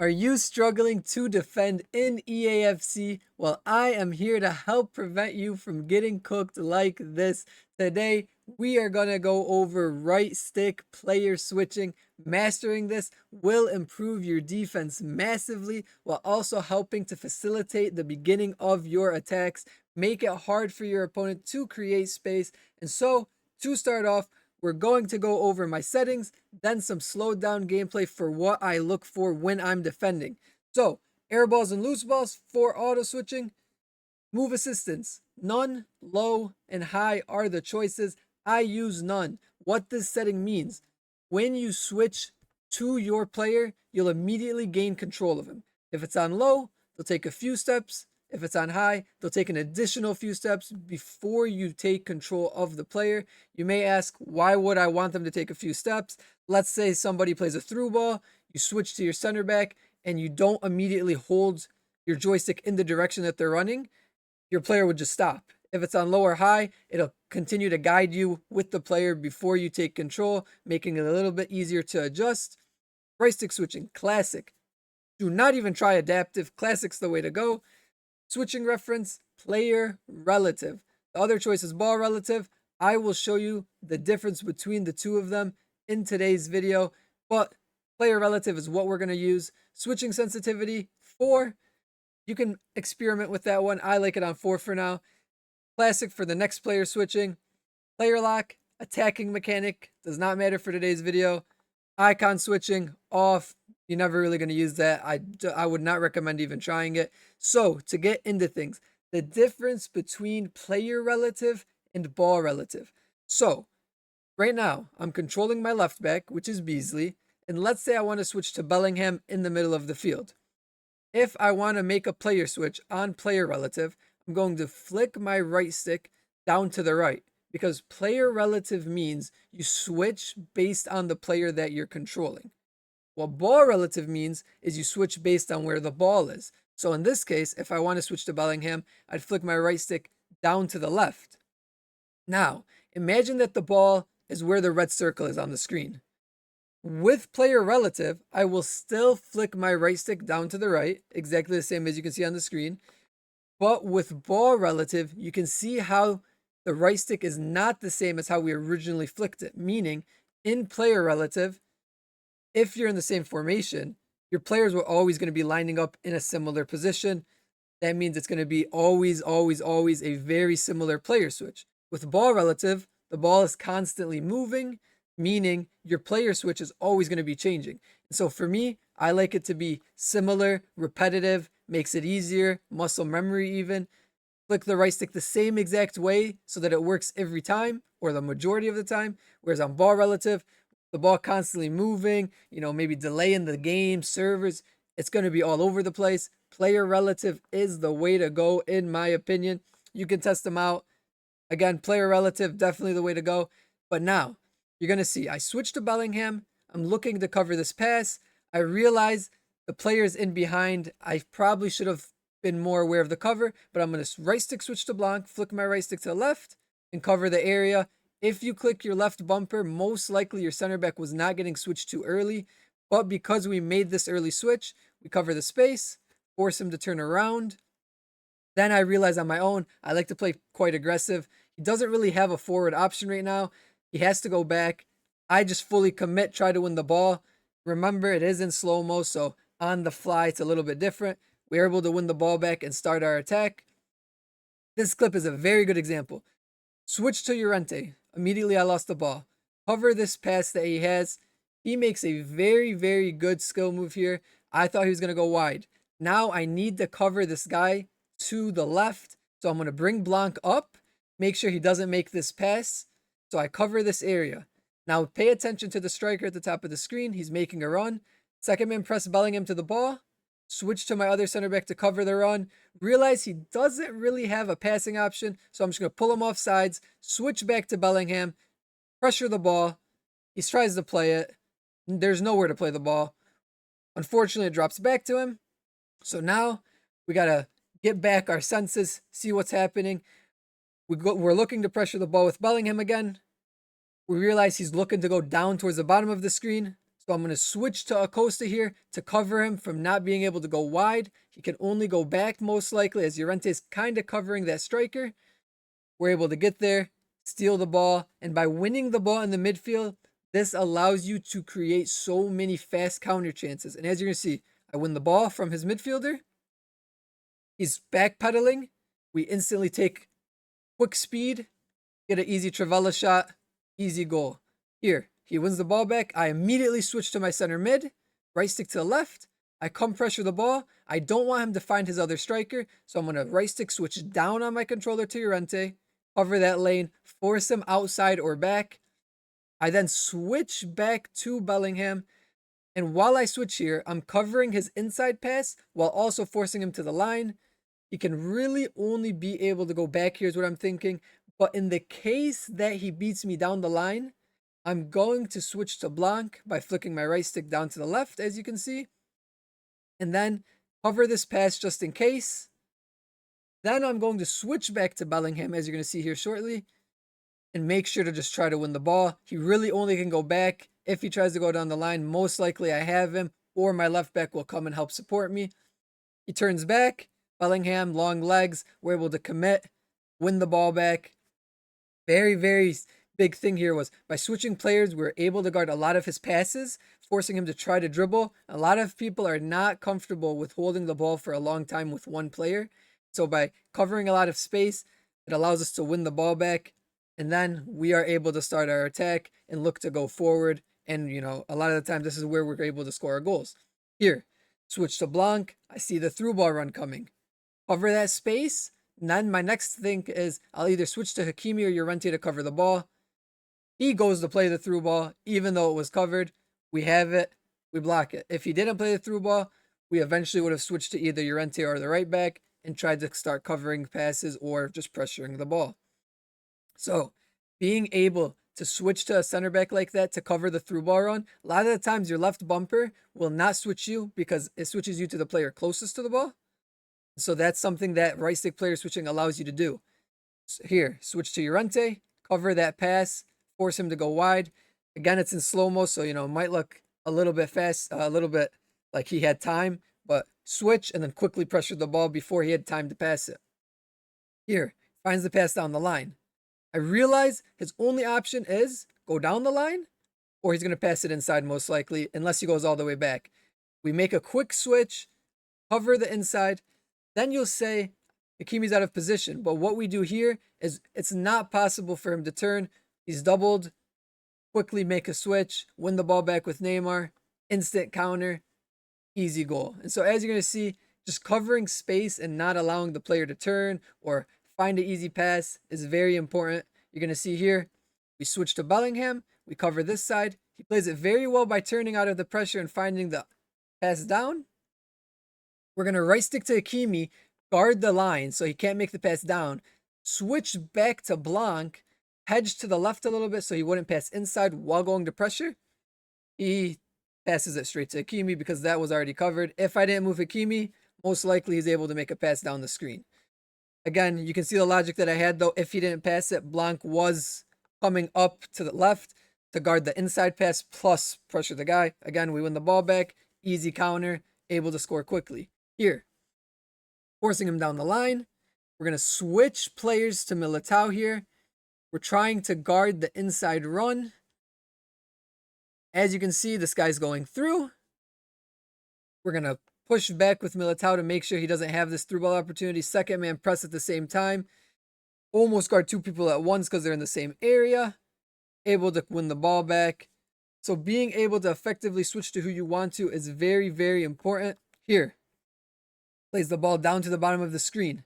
Are you struggling to defend in EAFC? Well, I am here to help prevent you from getting cooked like this. Today, we are going to go over right stick player switching. Mastering this will improve your defense massively while also helping to facilitate the beginning of your attacks, make it hard for your opponent to create space. And so, to start off, we're going to go over my settings, then some slowed down gameplay for what I look for when I'm defending. So, air balls and loose balls for auto switching. Move assistance, none, low, and high are the choices. I use none. What this setting means, when you switch to your player, you'll immediately gain control of him. If it's on low, they'll take a few steps. If it's on high, they'll take an additional few steps before you take control of the player. You may ask, why would I want them to take a few steps? Let's say somebody plays a through ball, you switch to your center back, and you don't immediately hold your joystick in the direction that they're running. Your player would just stop. If it's on low or high, it'll continue to guide you with the player before you take control, making it a little bit easier to adjust. Right stick switching, classic. Do not even try adaptive. Classic's the way to go. Switching reference, player relative. The other choice is ball relative. I will show you the difference between the two of them in today's video, but player relative is what we're going to use. Switching sensitivity, 4. You can experiment with that one. I like it on 4 for now. Classic for the next player switching. Player lock, attacking mechanic, does not matter for today's video. Icon switching, off. You're never really going to use that. I would not recommend even trying it. So, to get into things, the difference between player relative and ball relative. So, right now, I'm controlling my left back, which is Beasley, and let's say I want to switch to Bellingham in the middle of the field. If I want to make a player switch on player relative, I'm going to flick my right stick down to the right, because player relative means you switch based on the player that you're controlling. What ball relative means is you switch based on where the ball is. So in this case, if I want to switch to Bellingham, I'd flick my right stick down to the left. Now, imagine that the ball is where the red circle is on the screen. With player relative, I will still flick my right stick down to the right, exactly the same as you can see on the screen. But with ball relative, you can see how the right stick is not the same as how we originally flicked it. Meaning, in player relative, if you're in the same formation, your players are always going to be lining up in a similar position. That means it's going to be always a very similar player switch. With ball relative, the ball is constantly moving, meaning your player switch is always going to be changing. And so for me, I like it to be similar, repetitive, makes it easier, muscle memory even. Flick the right stick the same exact way so that it works every time or the majority of the time. Whereas on ball relative, the ball constantly moving, maybe delaying the game, servers, it's going to be all over the place. Player relative is the way to go, in my opinion. You can test them out. Again, player relative, definitely the way to go. But now, you're going to see, I switched to Bellingham. I'm looking to cover this pass. I realize the player's in behind. I probably should have been more aware of the cover, but I'm going to right stick switch to Blanc, flick my right stick to the left, and cover the area. If you click your left bumper, most likely your center back was not getting switched too early. But because we made this early switch, we cover the space, force him to turn around. Then I realized on my own, I like to play quite aggressive. He doesn't really have a forward option right now. He has to go back. I just fully commit, try to win the ball. Remember, it is in slow-mo, so on the fly, it's a little bit different. We're able to win the ball back and start our attack. This clip is a very good example. Switch to Llorente. Immediately, I lost the ball. Cover this pass that he has. He makes a very good skill move here. I thought he was going to go wide. Now I need to cover this guy to the left. So I'm going to bring Blanc up. Make sure he doesn't make this pass. So I cover this area. Now pay attention to the striker at the top of the screen. He's making a run. Second man press Bellingham to the ball. Switch to my other center back to cover the run. Realize he doesn't really have a passing option, so I'm just going to pull him off sides, switch back to Bellingham, pressure the ball. He tries to play it. There's nowhere to play the ball. Unfortunately, it drops back to him. So now we got to get back our senses, see what's happening. We're looking to pressure the ball with Bellingham again. We realize he's looking to go down towards the bottom of the screen. So I'm going to switch to Acosta here to cover him from not being able to go wide. He can only go back most likely as Llorente's kind of covering that striker. We're able to get there, steal the ball, and by winning the ball in the midfield, this allows you to create so many fast counter chances. And as you're going to see, I win the ball from his midfielder. He's backpedaling. We instantly take quick speed, get an easy Trivela shot, easy goal. Here, he wins the ball back. I immediately switch to my center mid, right stick to the left. I come pressure the ball. I don't want him to find his other striker, so I'm going to right stick switch down on my controller to Llorente, cover that lane, force him outside or back. I then switch back to Bellingham, and while I switch here, I'm covering his inside pass while also forcing him to the line. He can really only be able to go back here is what I'm thinking. But in the case that he beats me down the line, I'm going to switch to Blanc by flicking my right stick down to the left, as you can see. And then cover this pass just in case. Then I'm going to switch back to Bellingham, as you're going to see here shortly, and make sure to just try to win the ball. He really only can go back if he tries to go down the line. Most likely I have him, or my left back will come and help support me. He turns back. Bellingham, long legs, we're able to commit, win the ball back. Very, very big thing here was by switching players, we were able to guard a lot of his passes, forcing him to try to dribble. A lot of people are not comfortable with holding the ball for a long time with one player. So by covering a lot of space, it allows us to win the ball back. And then we are able to start our attack and look to go forward. And, a lot of the time, this is where we're able to score our goals. Here, switch to Blanc. I see the through ball run coming. Cover that space. And then my next thing is I'll either switch to Hakimi or Llorente to cover the ball. He goes to play the through ball, even though it was covered. We have it. We block it. If he didn't play the through ball, we eventually would have switched to either Llorente or the right back and tried to start covering passes or just pressuring the ball. So being able to switch to a center back like that to cover the through ball run, a lot of the times your left bumper will not switch you because it switches you to the player closest to the ball. So that's something that right stick player switching allows you to do. So here, switch to Llorente, cover that pass, force him to go wide. Again, it's in slow-mo, so, it might look a little bit fast, a little bit like he had time, but switch and then quickly pressure the ball before he had time to pass it. Here, finds the pass down the line. I realize his only option is go down the line, or he's going to pass it inside most likely, unless he goes all the way back. We make a quick switch, cover the inside, then you'll say Hakimi's out of position. But what we do here is it's not possible for him to turn. He's doubled. Quickly make a switch. Win the ball back with Neymar. Instant counter. Easy goal. And so as you're going to see, just covering space and not allowing the player to turn or find an easy pass is very important. You're going to see here, we switch to Bellingham. We cover this side. He plays it very well by turning out of the pressure and finding the pass down. We're going to right stick to Hakimi, guard the line so he can't make the pass down. Switch back to Blanc, hedge to the left a little bit so he wouldn't pass inside while going to pressure. He passes it straight to Hakimi because that was already covered. If I didn't move Hakimi, most likely he's able to make a pass down the screen. Again, you can see the logic that I had though. If he didn't pass it, Blanc was coming up to the left to guard the inside pass plus pressure the guy. Again, we win the ball back. Easy counter, able to score quickly. Here, forcing him down the line. We're going to switch players to Militao here. We're trying to guard the inside run. As you can see, this guy's going through. We're going to push back with Militao to make sure he doesn't have this through ball opportunity. Second man press at the same time. Almost guard two people at once because they're in the same area. Able to win the ball back. So being able to effectively switch to who you want to is very, very important. Here, plays the ball down to the bottom of the screen.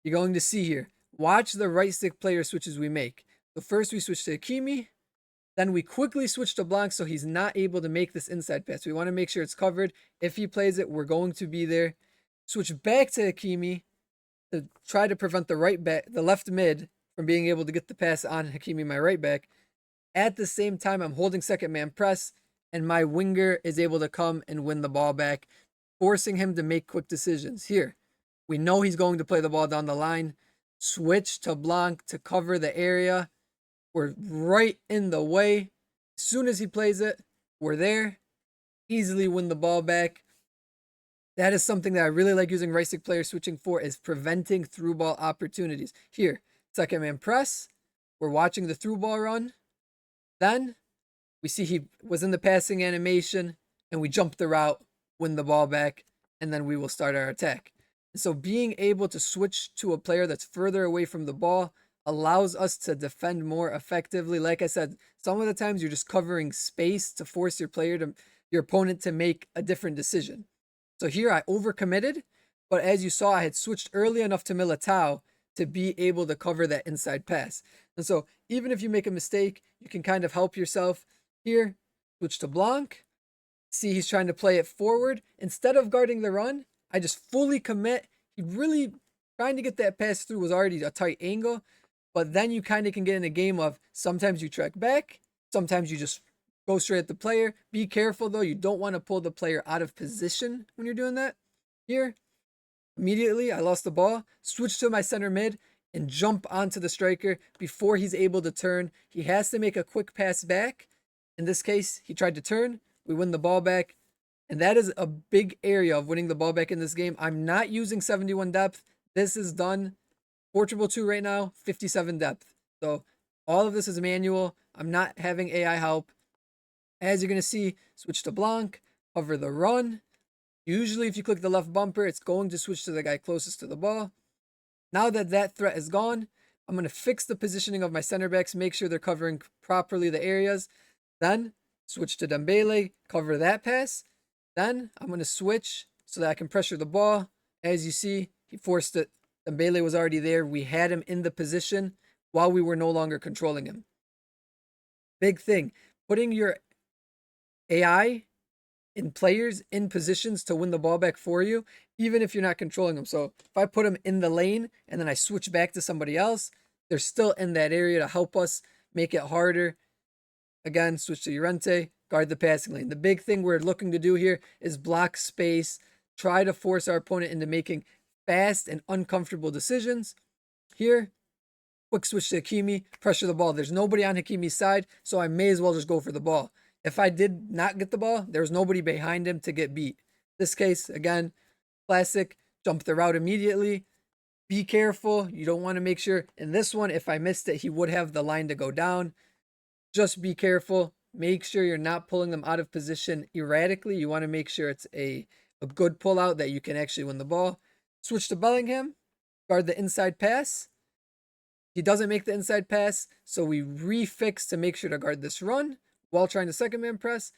You're going to see here. Watch the right stick player switches we make. So first we switch to Hakimi. Then we quickly switch to Blanc so he's not able to make this inside pass. We want to make sure it's covered. If he plays it, we're going to be there. Switch back to Hakimi to try to prevent the left mid from being able to get the pass on Hakimi, my right back. At the same time, I'm holding second man press, and my winger is able to come and win the ball back, forcing him to make quick decisions. Here, we know he's going to play the ball down the line. Switch to Blanc to cover the area. We're right in the way. As soon as he plays it, we're there. easily win the ball back. That is something that I really like using right stick player switching for, is preventing through ball opportunities. Here, second man press. We're watching the through ball run. Then we see he was in the passing animation and we jump the route, win the ball back, and then we will start our attack. And so being able to switch to a player that's further away from the ball allows us to defend more effectively. Like I said, some of the times you're just covering space to force your opponent to make a different decision. So here I overcommitted, but as you saw, I had switched early enough to Militao to be able to cover that inside pass. And so even if you make a mistake, you can kind of help yourself. Here, switch to Blanc. See, he's trying to play it forward. Instead of guarding the run, I just fully commit. He really trying to get that pass through was already a tight angle. But then you kind of can get in a game of sometimes you track back, sometimes you just go straight at the player. Be careful though, you don't want to pull the player out of position when you're doing that. Here, immediately I lost the ball, switch to my center mid, and jump onto the striker before he's able to turn. He has to make a quick pass back. In this case, he tried to turn. We win the ball back. And that is a big area of winning the ball back in this game. I'm not using 71 depth. This is done. Portugal 2 right now, 57 depth. So all of this is manual. I'm not having AI help. As you're going to see, switch to Blanc, hover the run. Usually if you click the left bumper, it's going to switch to the guy closest to the ball. Now that that threat is gone, I'm going to fix the positioning of my center backs, make sure they're covering properly the areas. Then switch to Dembele, cover that pass. Then I'm going to switch so that I can pressure the ball. As you see, he forced it. Dembele was already there. We had him in the position while we were no longer controlling him. Big thing, putting your AI in players in positions to win the ball back for you, even if you're not controlling them. So if I put them in the lane and then I switch back to somebody else, they're still in that area to help us make it harder. Again, switch to Llorente, guard the passing lane. The big thing we're looking to do here is block space, try to force our opponent into making fast and uncomfortable decisions. Here, quick switch to Hakimi, pressure the ball. There's nobody on Hakimi's side, so I may as well just go for the ball. If I did not get the ball, there was nobody behind him to get beat. This case, again, classic, jump the route immediately. Be careful. You don't want to make sure. In this one, if I missed it, he would have the line to go down. Just be careful. Make sure you're not pulling them out of position erratically. You want to make sure it's a good pull out that you can actually win the ball. Switch to Bellingham. Guard the inside pass. He doesn't make the inside pass, so we refix to make sure to guard this run while trying to second man press.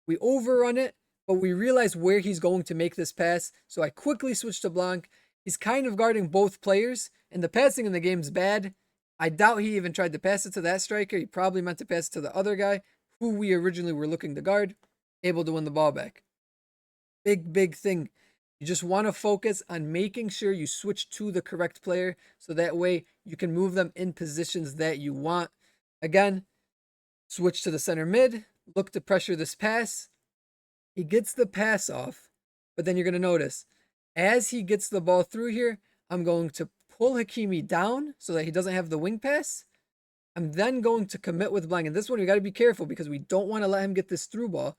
We overrun it, but we realize where he's going to make this pass, so I quickly switch to Blanc. He's kind of guarding both players, and the passing in the game's bad. I doubt he even tried to pass it to that striker. He probably meant to pass it to the other guy, who we originally were looking to guard, able to win the ball back. Big thing. You just want to focus on making sure you switch to the correct player, so that way you can move them in positions that you want. Again, switch to the center mid, look to pressure this pass. He gets the pass off, but then you're going to notice, as he gets the ball through here, I'm going to pull Hakimi down so that he doesn't have the wing pass. I'm then going to commit with Blanc. And this one, we got to be careful because we don't want to let him get this through ball.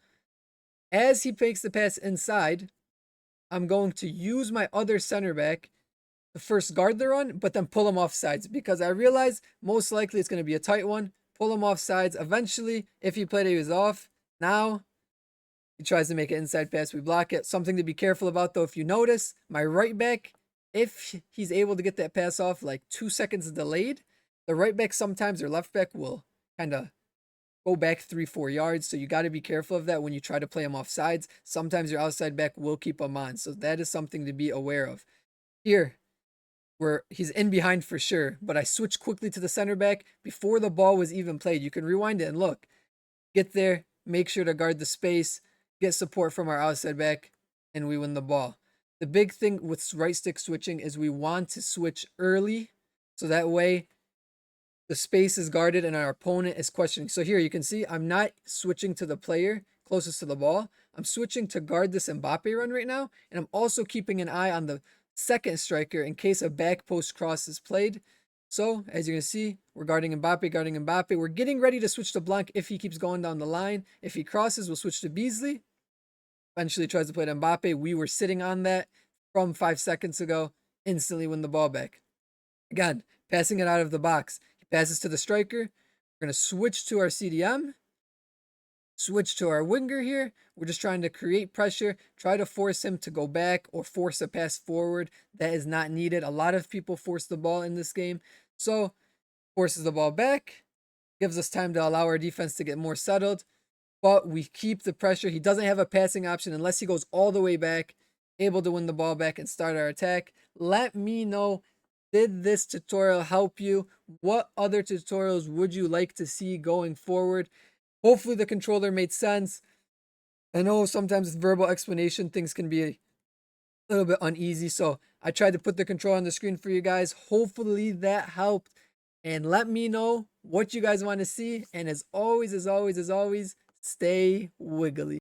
As he makes the pass inside, I'm going to use my other center back to first guard the run, but then pull him off sides because I realize most likely it's going to be a tight one. Pull him off sides. Eventually, if he played it, he was off. Now, he tries to make an inside pass. We block it. Something to be careful about, though, if you notice, my right back, if he's able to get that pass off like 2 seconds delayed, the right back sometimes or left back will kind of go back 3-4 yards. So you got to be careful of that when you try to play him off sides. Sometimes your outside back will keep him on. So that is something to be aware of. Here, where he's in behind for sure, but I switched quickly to the center back before the ball was even played. You can rewind it and look. Get there, make sure to guard the space, get support from our outside back, and we win the ball. The big thing with right stick switching is we want to switch early, so that way the space is guarded and our opponent is questioning. So here you can see I'm not switching to the player closest to the ball. I'm switching to guard this Mbappe run right now, and I'm also keeping an eye on the second striker in case a back post cross is played. So as you can see, we're guarding Mbappe. We're getting ready to switch to Blanc if he keeps going down the line. If he crosses, we'll switch to Beasley. eventually tries to play to Mbappe. We were sitting on that from 5 seconds ago. Instantly win the ball back. Again, passing it out of the box. He passes to the striker. We're going to switch to our CDM. Switch to our winger here. We're just trying to create pressure, try to force him to go back or force a pass forward that is not needed. A lot of people force the ball in this game. So, forces the ball back, gives us time to allow our defense to get more settled, but we keep the pressure. He doesn't have a passing option unless he goes all the way back, able to win the ball back and start our attack. Let me know, did this tutorial help you? What other tutorials would you like to see going forward? Hopefully the controller made sense. I know sometimes with verbal explanation, things can be a little bit uneasy. So I tried to put the controller on the screen for you guys. Hopefully that helped. And let me know what you guys want to see. And as always, stay wiggly.